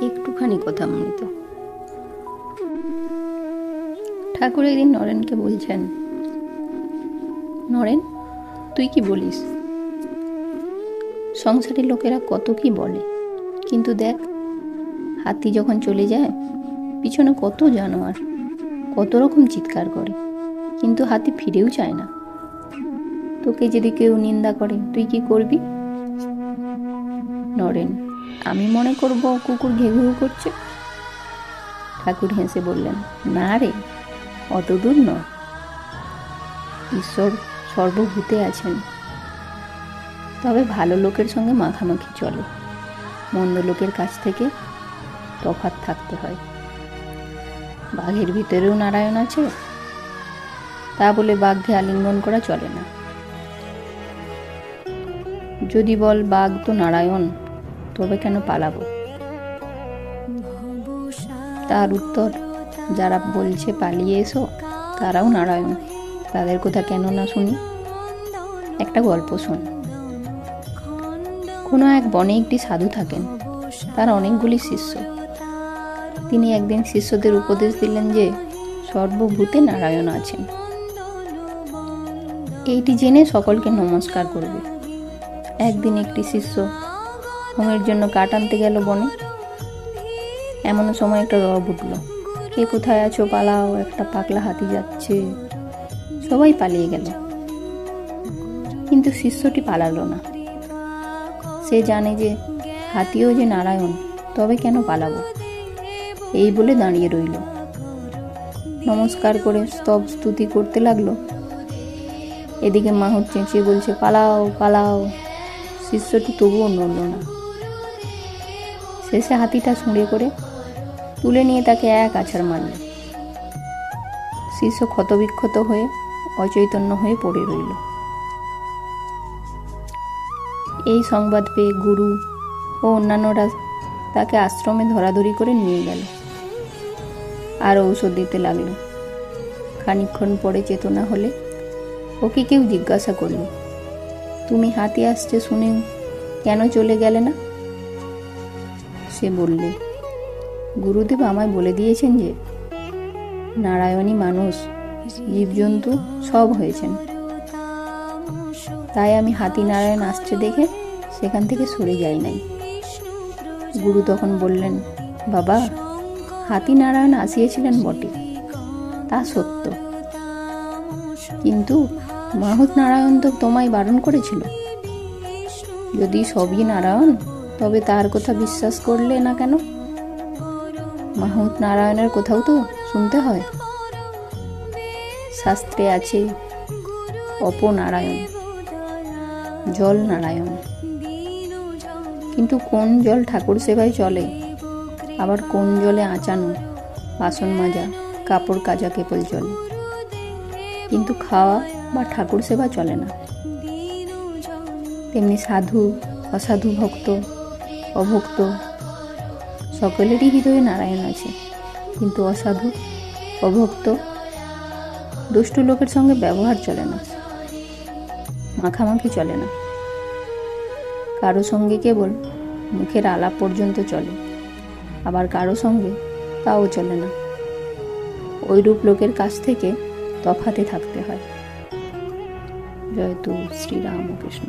একটুখানি কথা মনে তো। ঠাকুর একদিন নরেনকে বলছেন, নরেন, তুই কি বলিস? সংসারের লোকেরা কত কি বলে, কিন্তু দেখ, হাতি যখন চলে যায় পিছনে কত জানোয়ার কত রকম চিৎকার করে, কিন্তু হাতি ফিরেও চায় না। তোকে যদি কেউ নিন্দা করে তুই কি করবি? নরেন, আমি মনে করব কুকুর ঘেউ ঘেউ করছে। ঠাকুর হেসে বললেন, না রে, অত দূর নয়। ঈশ্বর সর্বভূতে আছেন, তবে ভালো লোকের সঙ্গে মাখামাখি চলে, মন্দ লোকের কাছ থেকে তফাৎ থাকতে হয়। বাঘের ভিতরেও নারায়ণ আছে, তা বলে বাঘকে আলিঙ্গন করা চলে না। যদি বল বাঘ তো নারায়ণ, তবে কেন পালাবো? তার উত্তর, যারা বলছে পালিয়ে এসো তারাও নারায়ণ, তাদের কথা কেন না শুনি। একটা গল্প শোন। কোনো এক বনে একটি সাধু থাকেন, তার অনেকগুলি শিষ্য। তিনি একদিন শিষ্যদের উপদেশ দিলেন যে সর্বভূতে নারায়ণ আছেন। এইটি জেনে সকলকে নমস্কার করবে। একদিন একটি শিষ্য হোমের জন্য কাঠ আনতে গেল বনে। এমন সময় একটা রব উঠল, কে কোথায় আছো পালাও, একটা পাগলা হাতি যাচ্ছে। সবাই পালিয়ে গেল, কিন্তু শিষ্যটি পালালো না। সে জানে যে হাতিও যে নারায়ণ, তবে কেন পালাবো, এই বলে দাঁড়িয়ে রইল। নমস্কার করে স্তব স্তুতি করতে লাগলো। এদিকে মাহুত চেঁচিয়ে বলছে, পালাও পালাও। শিষ্যটি তবুও নড়ল না। শেষে হাতিটা ছুঁড়ে করে তুলে নিয়ে তাকে এক আছাড় মারল। শিষ্য ক্ষতবিক্ষত হয়ে অচৈতন্য হয়ে পড়ে রইল। এই সংবাদ পেয়ে গুরু ও অন্যান্যরা তাকে আশ্রমে ধরাধরি করে নিয়ে গেল, আর ঔষধ দিতে লাগলো। খানিকক্ষণ পরে চেতনা হলে ওকে কেউ জিজ্ঞাসা করল, তুমি হাতি আসছে শুনে কেন চলে গেলে না? সে বললে, গুরুদেব আমায় বলে দিয়েছেন যে নারায়ণী মানুষ জীবজন্তু সব হয়েছেন, তাই আমি হাতি নারায়ণ আসছে দেখে সেখান থেকে সরে যাই নাই। গুরু তখন বললেন, বাবা, হাতি নারায়ণ আসিয়েছিলেন বটে, তা সত্য, কিন্তু মাহুত নারায়ণ তো তোমায় বারণ করেছিল। যদি সবই নারায়ণ, তবে তার কথা বিশ্বাস করলে না কেন? মাহুত নারায়ণের কথাও তো শুনতে হয়। শাস্ত্রে আছে অপনারায়ণ, জল নারায়ণ, কিন্তু কোন জল ঠাকুর সেবায় চলে, আবার কোন জলে আঁচানো, বাসন মাজা, কাপড় কাচা কেবল চলে, কিন্তু খাওয়া বা ঠাকুর সেবা চলে না। তেমনি সাধু অসাধু, ভক্ত অভক্ত সকলেরই হৃদয়ে নারায়ণ আছে, কিন্তু অসাধু অভক্ত দুষ্ট লোকের সঙ্গে ব্যবহার চলে না, মাখামাখি চলে না। কারো সঙ্গে কেবল মুখের আলাপ পর্যন্ত চলে, আবার কারো সঙ্গে তাও চলে না। ওইরূপ লোকের কাছ থেকে তফাতে থাকতে হয়। জয় তু শ্রীরামকৃষ্ণ।